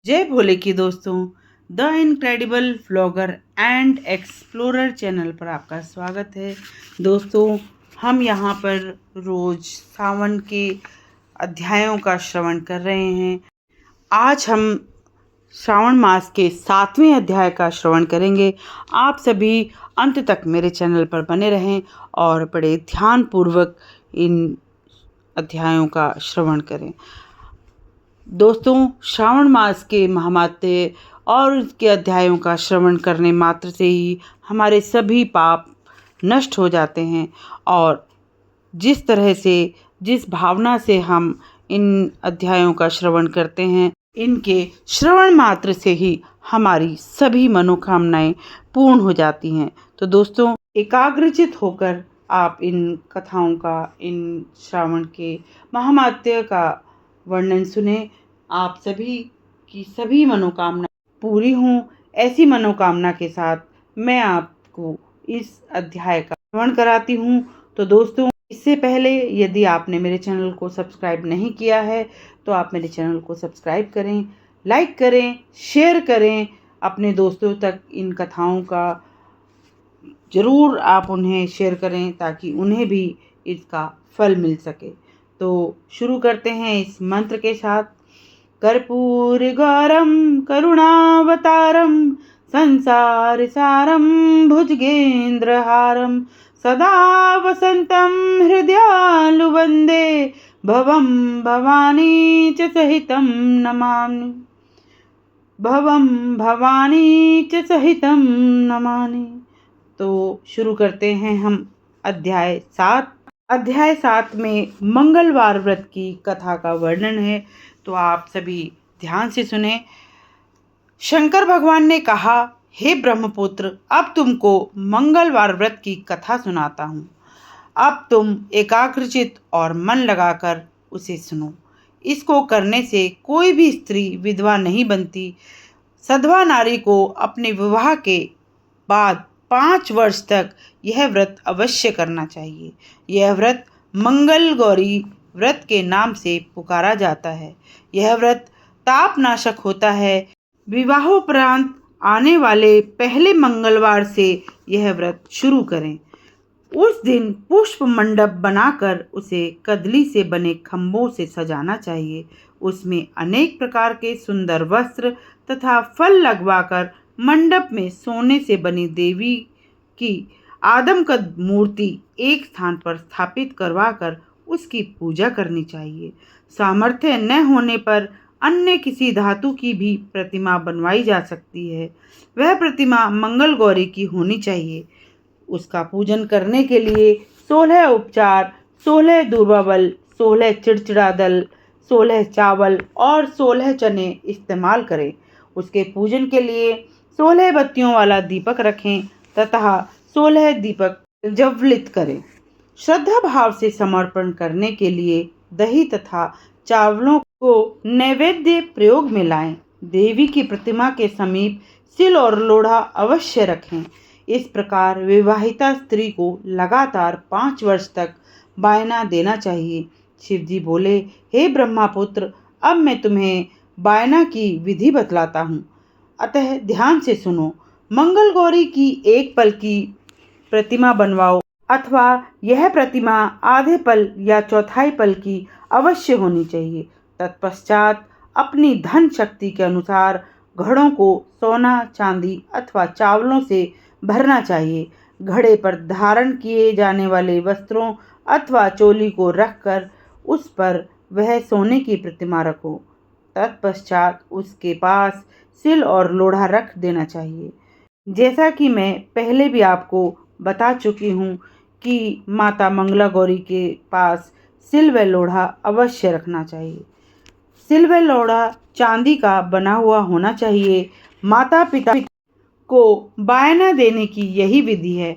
जय भोले की दोस्तों, the incredible vlogger and explorer channel पर आपका स्वागत है। दोस्तों, हम यहाँ पर रोज सावन के अध्यायों का श्रवण कर रहे हैं। आज हम श्रावण मास के 7वें अध्याय का श्रवण करेंगे। आप सभी अंत तक मेरे चैनल पर बने रहें और बड़े ध्यानपूर्वक इन अध्यायों का श्रवण करें। दोस्तों, श्रावण मास के महात्म्य और उसके अध्यायों का श्रवण करने मात्र से ही हमारे सभी पाप नष्ट हो जाते हैं और जिस तरह से जिस भावना से हम इन अध्यायों का श्रवण करते हैं, इनके श्रवण मात्र से ही हमारी सभी मनोकामनाएं पूर्ण हो जाती हैं। तो दोस्तों, एकाग्रचित होकर आप इन कथाओं का, इन श्रावण के महात्म्य का वर्णन सुने। आप सभी की सभी मनोकामना पूरी हों, ऐसी मनोकामना के साथ मैं आपको इस अध्याय का श्रवण कराती हूँ। तो दोस्तों, इससे पहले यदि आपने मेरे चैनल को सब्सक्राइब नहीं किया है तो आप मेरे चैनल को सब्सक्राइब करें, लाइक करें, शेयर करें अपने दोस्तों तक। इन कथाओं का ज़रूर आप उन्हें शेयर करें ताकि उन्हें भी इसका फल मिल सके। तो शुरू करते हैं इस मंत्र के साथ। कर्पूरगौरं करुणावतारं संसारसारं भुजगेन्द्रहारं सदा वसन्तं हृदयालु वन्दे भवं भवानी च सहितं नमामि। भवं भवानी च सहितं नमामि। तो शुरू करते हैं हम अध्याय 7। अध्याय 7 में मंगलवार व्रत की कथा का वर्णन है, तो आप सभी ध्यान से सुने। शंकर भगवान ने कहा, हे ब्रह्मपुत्र, अब तुमको मंगलवार व्रत की कथा सुनाता हूँ। अब तुम एकाग्रचित और मन लगाकर उसे सुनो। इसको करने से कोई भी स्त्री विधवा नहीं बनती। सधवा नारी को अपने विवाह के बाद 5 वर्ष तक यह व्रत अवश्य करना चाहिए। यह व्रत मंगल गौरी व्रत के नाम से पुकारा जाता है। यह व्रत तापनाशक होता है। विवाहोपरांत आने वाले पहले मंगलवार से यह व्रत शुरू करें। उस दिन पुष्प मंडप बनाकर उसे कदली से बने खम्भों से सजाना चाहिए। उसमें अनेक प्रकार के सुंदर वस्त्र तथा फल लगवाकर मंडप में सोने से बनी देवी की आदमकद मूर्ति एक स्थान पर स्थापित करवाकर उसकी पूजा करनी चाहिए। सामर्थ्य न होने पर अन्य किसी धातु की भी प्रतिमा बनवाई जा सकती है। वह प्रतिमा मंगल गौरी की होनी चाहिए। उसका पूजन करने के लिए 16 उपचार, 16 दूर्वा, 16 चिड़चिड़ा दल, 16 चावल और 16 चने इस्तेमाल करें। उसके पूजन के लिए 16 बत्तियों वाला दीपक रखें तथा 16 दीपक ज्वलित करें। श्रद्धा भाव से समर्पण करने के लिए दही तथा चावलों को नैवेद्य प्रयोग में लाएं। देवी की प्रतिमा के समीप सिल और लोढ़ा अवश्य रखें। इस प्रकार विवाहिता स्त्री को लगातार 5 वर्ष तक बायना देना चाहिए। शिवजी बोले, हे ब्रह्मापुत्र, अब मैं तुम्हें बायना की विधि बतलाता हूँ, अतः ध्यान से सुनो। मंगल गौरी की एक पल की प्रतिमा बनवाओ अथवा यह प्रतिमा आधे पल या चौथाई पल की अवश्य होनी चाहिए। तत्पश्चात अपनी धन शक्ति के अनुसार घड़ों को सोना, चांदी अथवा चावलों से भरना चाहिए। घड़े पर धारण किए जाने वाले वस्त्रों अथवा चोली को रखकर उस पर वह सोने की प्रतिमा रखो। तत्पश्चात उसके पास सिल और लोढ़ा रख देना चाहिए। जैसा कि मैं पहले भी आपको बता चुकी हूँ कि माता मंगला गौरी के पास सिल व लोढ़ा अवश्य रखना चाहिए। सिल व लोढ़ा चांदी का बना हुआ होना चाहिए। माता पिता को बायना देने की यही विधि है।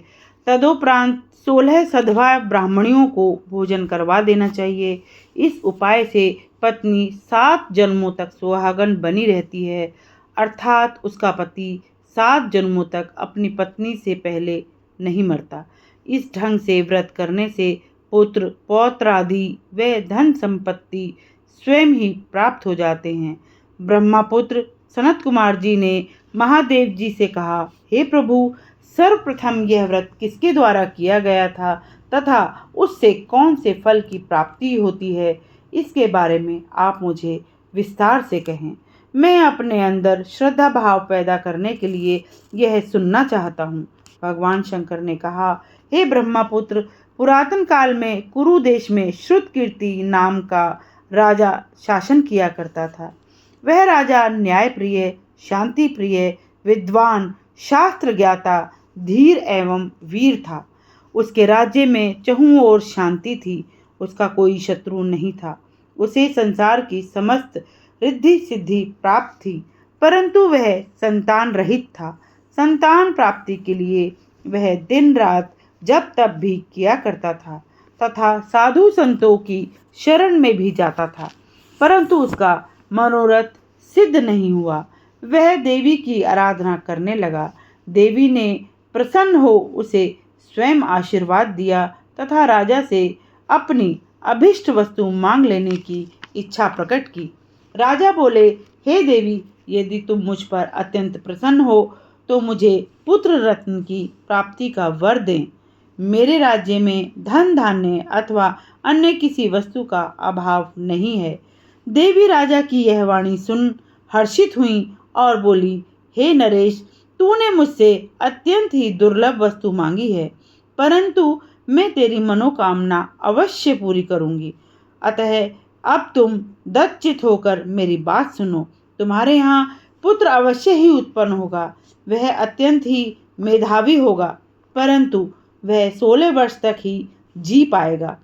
तदोपरांत 16 सधवा ब्राह्मणियों को भोजन करवा देना चाहिए। इस उपाय से पत्नी 7 जन्मों तक सुहागन बनी रहती है, अर्थात उसका पति 7 जन्मों तक अपनी पत्नी से पहले नहीं मरता। इस ढंग से व्रत करने से पुत्र, पौत्र आदि व धन संपत्ति स्वयं ही प्राप्त हो जाते हैं। ब्रह्मपुत्र, सनत कुमार जी ने महादेव जी से कहा, हे प्रभु, सर्वप्रथम यह व्रत किसके द्वारा किया गया था तथा उससे कौन से फल की प्राप्ति होती है, इसके बारे में आप मुझे विस्तार से कहें। मैं अपने अंदर श्रद्धा भाव पैदा करने के लिए यह सुनना चाहता हूँ। भगवान शंकर ने कहा, हे ब्रह्मपुत्र, पुरातन काल में कुरु देश में श्रुतकीर्ति नाम का राजा शासन किया करता था। वह राजा न्यायप्रिय, शांति प्रिय, विद्वान, शास्त्र ज्ञाता, धीर एवं वीर था। उसके राज्य में चहुं ओर शांति थी। उसका कोई शत्रु नहीं था। उसे संसार की समस्त रिद्धि सिद्धि प्राप्त थी, परंतु वह संतान रहित था। संतान प्राप्ति के लिए वह दिन रात जब तब भी किया करता था तथा साधु संतों की शरण में भी जाता था, परंतु उसका मनोरथ सिद्ध नहीं हुआ। वह देवी की आराधना करने लगा। देवी ने प्रसन्न हो उसे स्वयं आशीर्वाद दिया तथा राजा से अपनी अभिष्ट वस्तु मांग लेने की इच्छा प्रकट की। राजा बोले, हे देवी, यदि तुम मुझ पर अत्यंत प्रसन्न हो तो मुझे पुत्र रत्न की प्राप्ति का वर दें। मेरे राज्य में धन धान्य अथवा अन्य किसी वस्तु का अभाव नहीं है। देवी राजा की यह वाणी सुन हर्षित हुई और बोली, हे नरेश, तूने मुझसे अत्यंत ही दुर्लभ वस्तु मांगी है, परंतु मैं तेरी मनोकामना अवश्य पूरी करूंगी। अतः अब तुम दत्तचित होकर मेरी बात सुनो। तुम्हारे यहाँ पुत्र अवश्य ही उत्पन्न होगा। वह अत्यंत ही मेधावी होगा, परंतु वह 16 वर्ष तक ही जी पाएगा।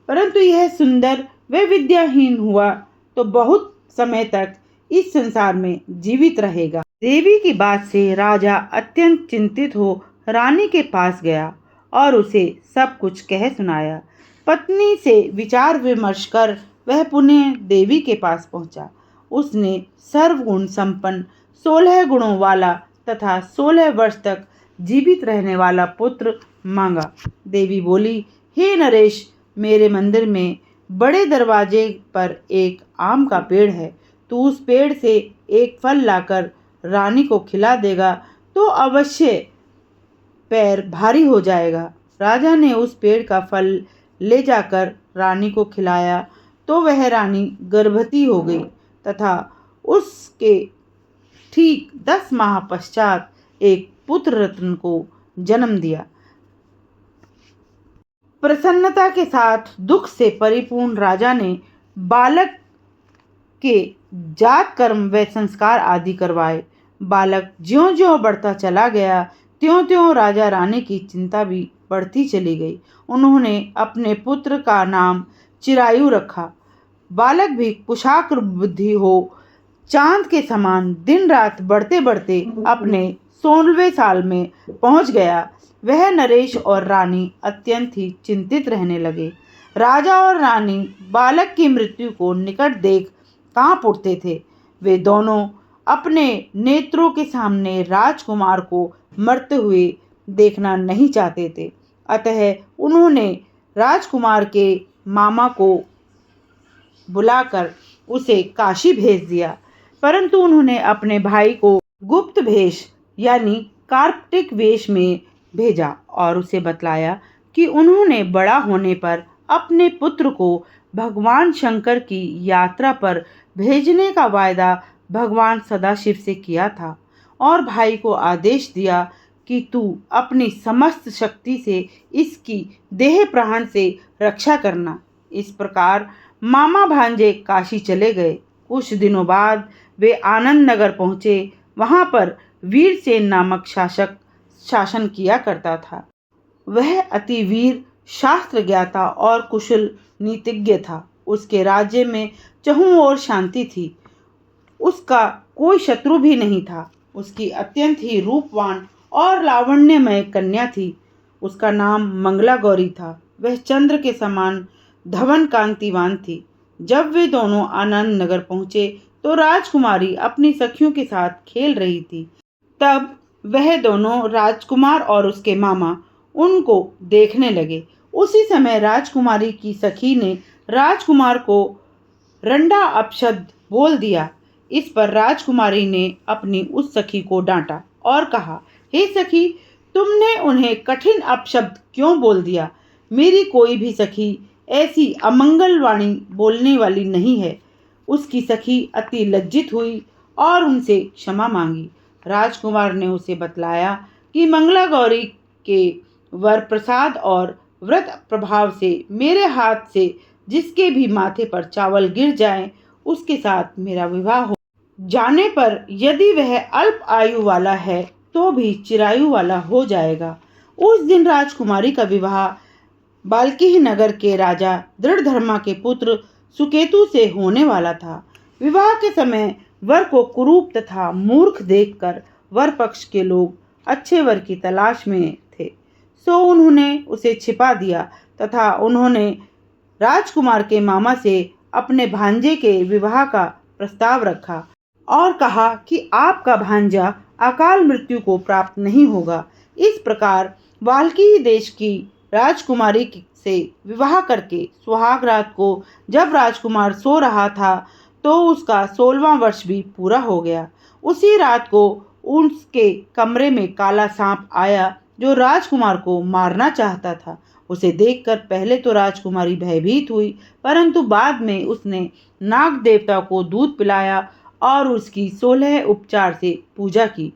परंतु यह सुंदर व विद्याहीन हुआ तो बहुत समय तक इस संसार में जीवित रहेगा। देवी की बात से राजा अत्यंत चिंतित हो रानी के पास गया और उसे सब कुछ कह सुनाया। पत्नी से विचार विमर्श कर वह पुनः देवी के पास पहुंचा। उसने सर्वगुण संपन्न 16 गुणों वाला तथा 16 वर्ष तक जीवित रहने वाला पुत्र मांगा। देवी बोली, हे नरेश, मेरे मंदिर में बड़े दरवाजे पर एक आम का पेड़ है। तू उस पेड़ से एक फल लाकर रानी को खिला देगा तो अवश्य पैर भारी हो जाएगा। राजा ने उस पेड़ का फल ले जाकर रानी को खिलाया तो वह रानी गर्भवती हो गई तथा उसके ठीक 10 माह पश्चात एक पुत्र रत्न को जन्म दिया। प्रसन्नता के साथ दुख से परिपूर्ण राजा ने बालक के जात कर्म व संस्कार आदि करवाए। बालक ज्यों-ज्यों बढ़ता चला गया, त्यों-त्यों राजा रानी की चिंता भी बढ़ती चली गई। उन्होंने अपने पुत्र का नाम चिरायु रखा। बालक भी कुशाग्र बुद्धि हो चांद के समान दिन रात बढ़ते बढ़ते अपने 16वें साल में पहुंच गया। वह नरेश और रानी अत्यंत ही चिंतित रहने लगे। राजा और रानी बालक की मृत्यु को निकट देख कांप उठते थे। वे दोनों अपने नेत्रों के सामने राजकुमार को मरते हुए देखना नहीं चाहते थे। अतः उन्होंने राजकुमार के मामा को बुलाकर उसे काशी भेज दिया, परंतु उन्होंने अपने भाई को गुप्त वेश यानी कार्पटिक वेश में भेजा और उसे बतलाया कि उन्होंने बड़ा होने पर अपने पुत्र को भगवान शंकर की यात्रा पर भेजने का वायदा भगवान सदाशिव से किया था और भाई को आदेश दिया कि तू अपनी समस्त शक्ति से इसकी देह प्राण से रक्षा करना। इस प्रकार मामा भांजे काशी चले गए। कुछ दिनों बाद वे आनंद नगर पहुँचे। वहाँ पर वीरसेन नामक शासक शासन किया करता था। वह अति वीर, शास्त्र ज्ञाता और कुशल नीतिज्ञ था। उसके राज्य में चहुं ओर शांति थी। उसका कोई शत्रु भी नहीं था। उसकी अत्यंत ही रूपवान और लावण्यमय कन्या थी। उसका नाम मंगला गौरी था। वह चंद्र के समान धवन कांतिवान थी। जब वे दोनों आनंद नगर पहुँचे तो राजकुमारी अपनी सखियों के साथ खेल रही थी। तब वह दोनों राजकुमार और उसके मामा उनको देखने लगे। उसी समय राजकुमारी की सखी ने राजकुमार को रंडा अपशब्द बोल दिया। इस पर राजकुमारी ने अपनी उस सखी को डांटा और कहा, हे सखी, तुमने उन्हें कठिन अपशब्द क्यों बोल दिया? मेरी कोई भी सखी ऐसी अमंगल वाणी बोलने वाली नहीं है। उसकी सखी अति लज्जित हुई और उनसे क्षमा मांगी। राजकुमार ने उसे बतलाया कि मंगला गौरी के वर प्रसाद और व्रत प्रभाव से मेरे हाथ से जिसके भी माथे पर चावल गिर जाए उसके साथ मेरा विवाह हो जाने पर यदि वह अल्प आयु वाला है तो भी चिरायु वाला हो जाएगा। उस दिन राजकुमारी का विवाह बाल्कीह नगर के राजा दृढ़धर्मा के पुत्र सुकेतु से होने वाला था। विवाह के समय वर को कुरूप तथा मूर्ख देखकर वर पक्ष के लोग अच्छे वर की तलाश में थे, सो उन्होंने उसे छिपा दिया तथा उन्होंने राजकुमार के मामा से अपने भांजे के विवाह का प्रस्ताव रखा और कहा कि आपका भांजा अकाल मृत्यु को प्राप्त नहीं होगा। इस प्रकार बाल्कीह देश की राजकुमारी से विवाह करके सुहाग रात को जब राजकुमार सो रहा था तो उसका 16वां वर्ष भी पूरा हो गया। उसी रात को उसके कमरे में काला सांप आया जो राजकुमार को मारना चाहता था। उसे देखकर पहले तो राजकुमारी भयभीत हुई, परंतु बाद में उसने नाग देवता को दूध पिलाया और उसकी 16 उपचार से पूजा की।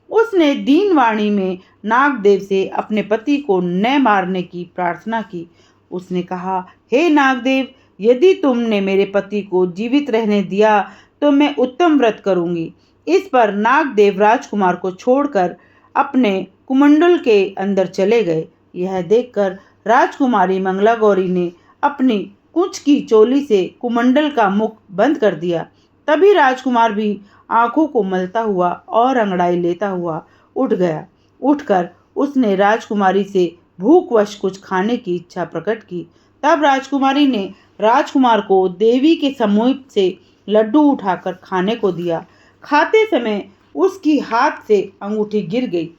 उसने दीन वाणी में नागदेव से अपने पति को न मारने की प्रार्थना की। उसने कहा, हे नागदेव, यदि तुमने मेरे पति को जीवित रहने दिया तो मैं उत्तम व्रत करूंगी। इस पर नागदेव राजकुमार को छोड़कर अपने कुमंडल के अंदर चले गए। यह देखकर राजकुमारी मंगला गौरी ने अपनी कुंच की चोली से कुमंडल का मुख बंद कर दिया। तभी राजकुमार भी आंखों को मलता हुआ और अंगड़ाई लेता हुआ उठ गया। उठकर उसने राजकुमारी से भूखवश कुछ खाने की इच्छा प्रकट की। तब राजकुमारी ने राजकुमार को देवी के समीप से लड्डू उठाकर खाने को दिया। खाते समय उसकी हाथ से अंगूठी गिर गई।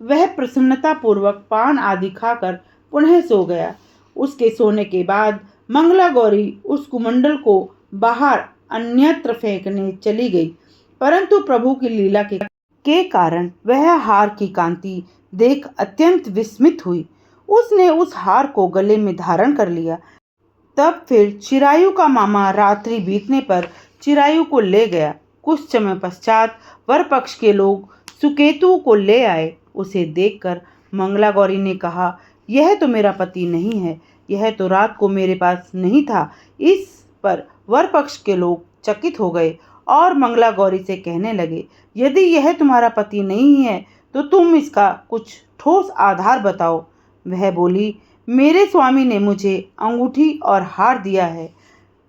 वह प्रसन्नता पूर्वक पान आदि खाकर पुनः सो गया। उसके सोने के बाद मंगला गौरी उस कुमंडल को बाहर अन्यत्र फेंकने चली गई, परंतु प्रभु की लीला के कारण वह हार की कांति देख अत्यंत विस्मित हुई। उसने उस हार को गले में धारण कर लिया। तब फिर चिरायु का मामा रात्रि बीतने पर चिरायु को ले गया। कुछ समय पश्चात वर पक्ष के लोग सुकेतु को ले आए। उसे देखकर मंगला गौरी ने कहा, यह तो मेरा पति नहीं है, यह तो रात को मेरे पास नहीं था। इस पर वर पक्ष के लोग चकित हो गए और मंगला गौरी से कहने लगे, यदि यह तुम्हारा पति नहीं है तो तुम इसका कुछ ठोस आधार बताओ। वह बोली, मेरे स्वामी ने मुझे अंगूठी और हार दिया है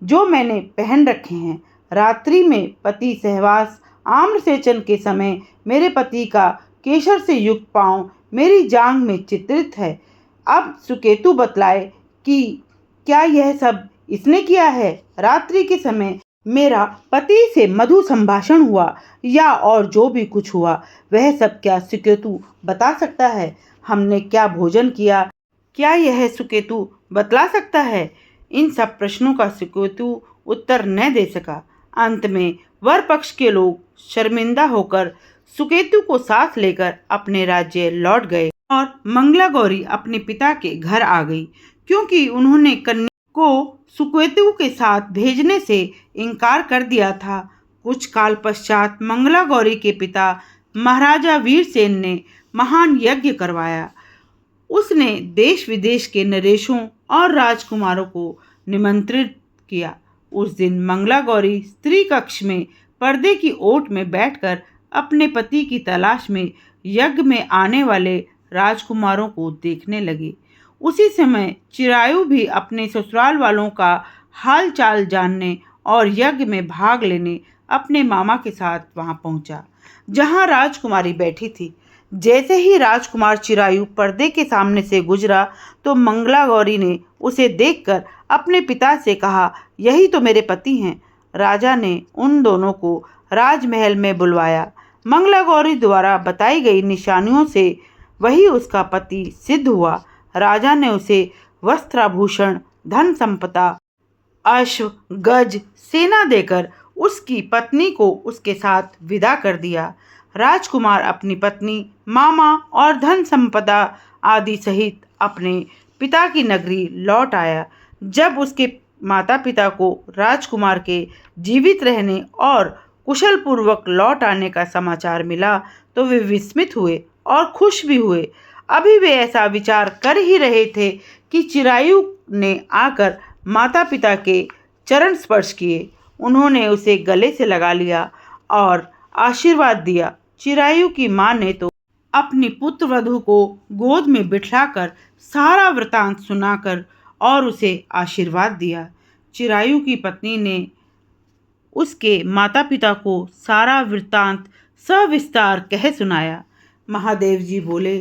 जो मैंने पहन रखे हैं। रात्रि में पति सहवास आम्रसेचन के समय मेरे पति का केशर से युक्त पांव मेरी जांघ में चित्रित है। अब सुकेतु बतलाए कि क्या यह सब इसने किया है? रात्रि के समय मेरा पति से मधु संभाषण हुआ या और जो भी कुछ हुआ वह सब क्या सुकेतु बता सकता है? हमने क्या भोजन किया, क्या यह सुकेतु बतला सकता है? इन सब प्रश्नों का सुकेतु उत्तर न दे सका। अंत में वर पक्ष के लोग शर्मिंदा होकर सुकेतु को साथ लेकर अपने राज्य लौट गए और मंगला गौरी अपने पिता के घर आ गई, क्योंकि उन्होंने कन्या को सुकेतु के साथ भेजने से इनकार कर दिया था। कुछ काल पश्चात मंगला गौरी के पिता महाराजा वीरसेन ने महान यज्ञ करवाया। उसने देश विदेश के नरेशों और राजकुमारों को निमंत्रित किया। उस दिन मंगला गौरी स्त्री कक्ष में पर्दे की ओट में बैठकर अपने पति की तलाश में यज्ञ में आने वाले राजकुमारों को देखने लगी। उसी समय चिरायु भी अपने ससुराल वालों का हाल चाल जानने और यज्ञ में भाग लेने अपने मामा के साथ वहां पहुंचा, जहां राजकुमारी बैठी थी। जैसे ही राजकुमार चिरायु पर्दे के सामने से गुजरा तो मंगला गौरी ने उसे देखकर अपने पिता से कहा, यही तो मेरे पति हैं। राजा ने उन दोनों को राजमहल में बुलवाया। मंगला गौरी द्वारा बताई गई निशानियों से वही उसका पति सिद्ध हुआ। राजा ने उसे वस्त्राभूषण, धन संपदा, अश्व, गज, सेना देकर उसकी पत्नी को उसके साथ विदा कर दिया। राजकुमार अपनी पत्नी, मामा और धन संपदा आदि सहित अपने पिता की नगरी लौट आया। जब उसके माता पिता को राजकुमार के जीवित रहने और कुशल पूर्वक लौट आने का समाचार मिला तो वे विस्मित हुए और खुश भी हुए। अभी वे ऐसा विचार कर ही रहे थे कि चिरायु ने आकर माता पिता के चरण स्पर्श किए। उन्होंने उसे गले से लगा लिया और आशीर्वाद दिया। चिरायु की माँ ने तो अपनी पुत्र वधू को गोद में बिठाकर सारा वृतांत सुनाकर और उसे आशीर्वाद दिया। चिरायु की पत्नी ने उसके माता पिता को सारा वृत्तांत सविस्तार कह सुनाया। महादेव जी बोले,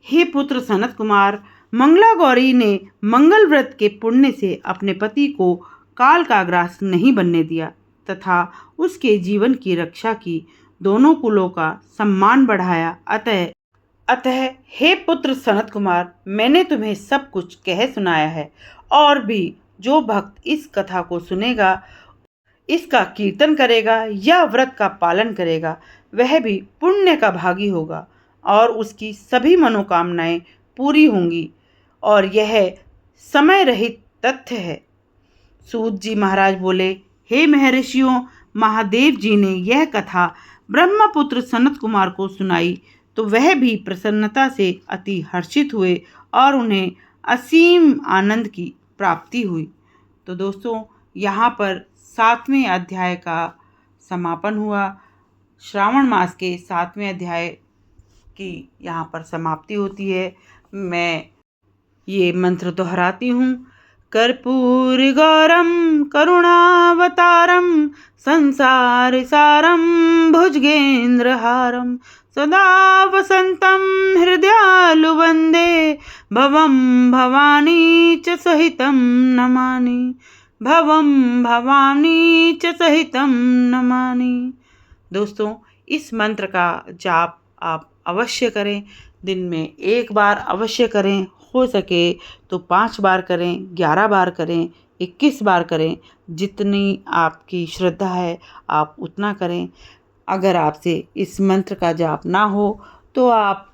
हे पुत्र सनत कुमार, मंगला गौरी ने मंगल व्रत के पुण्य से अपने पति को काल का ग्रास नहीं बनने दिया तथा उसके जीवन की रक्षा की, दोनों कुलों का सम्मान बढ़ाया। अतः हे पुत्र सनत कुमार, मैंने तुम्हें सब कुछ कह सुनाया है और भी जो भक्त इस कथा को सुनेगा, इसका कीर्तन करेगा या व्रत का पालन करेगा, वह भी पुण्य का भागी होगा और उसकी सभी मनोकामनाएं पूरी होंगी। और यह समय रहित तथ्य है। सूत जी महाराज बोले, हे महर्षियों, महादेव जी ने यह कथा ब्रह्मपुत्र सनत कुमार को सुनाई तो वह भी प्रसन्नता से अति हर्षित हुए और उन्हें असीम आनंद की प्राप्ति हुई। तो दोस्तों, यहाँ पर 7वें अध्याय का समापन हुआ। श्रावण मास के 7वें अध्याय की यहाँ पर समाप्ति होती है। मैं ये मंत्र दोहराती हूँ। कर्पूर गौरम करुणावतारम संसार सारम भुजगेन्द्रहारम सदा वसंतम हृदयालु वंदे भवम भवानी च सहितं नमामि भवम भवानी च सहितं नमामि। दोस्तों, इस मंत्र का जाप आप अवश्य करें। दिन में 1 बार अवश्य करें, हो सके तो 5 बार करें, 11 बार करें, 21 बार करें। जितनी आपकी श्रद्धा है आप उतना करें। अगर आपसे इस मंत्र का जाप ना हो तो आप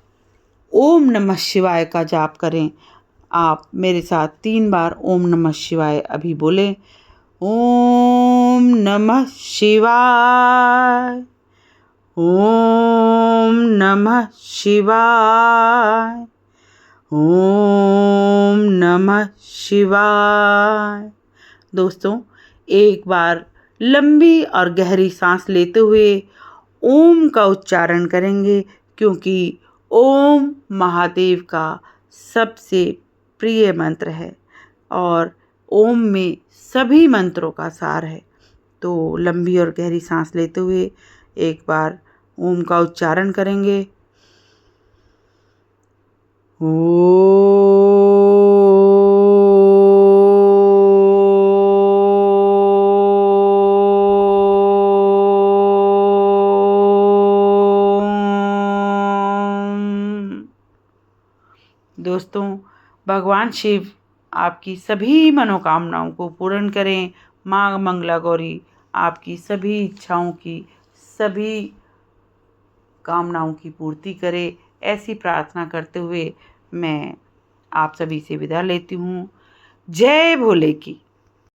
ओम नमः शिवाय का जाप करें। आप मेरे साथ 3 बार ओम नमः शिवाय अभी बोले। ओम नमः शिवाय, ओम नमः शिवाय, ओम नमः शिवाय। दोस्तों, एक बार लंबी और गहरी सांस लेते हुए ओम का उच्चारण करेंगे, क्योंकि ओम महादेव का सबसे प्रिय मंत्र है और ओम में सभी मंत्रों का सार है। तो लंबी और गहरी सांस लेते हुए एक बार ओम का उच्चारण करेंगे। दोस्तों, भगवान शिव आपकी सभी मनोकामनाओं को पूर्ण करें। माँ मंगला गौरी आपकी सभी इच्छाओं की, सभी कामनाओं की पूर्ति करे। ऐसी प्रार्थना करते हुए मैं आप सभी से विदा लेती हूँ। जय भोले की।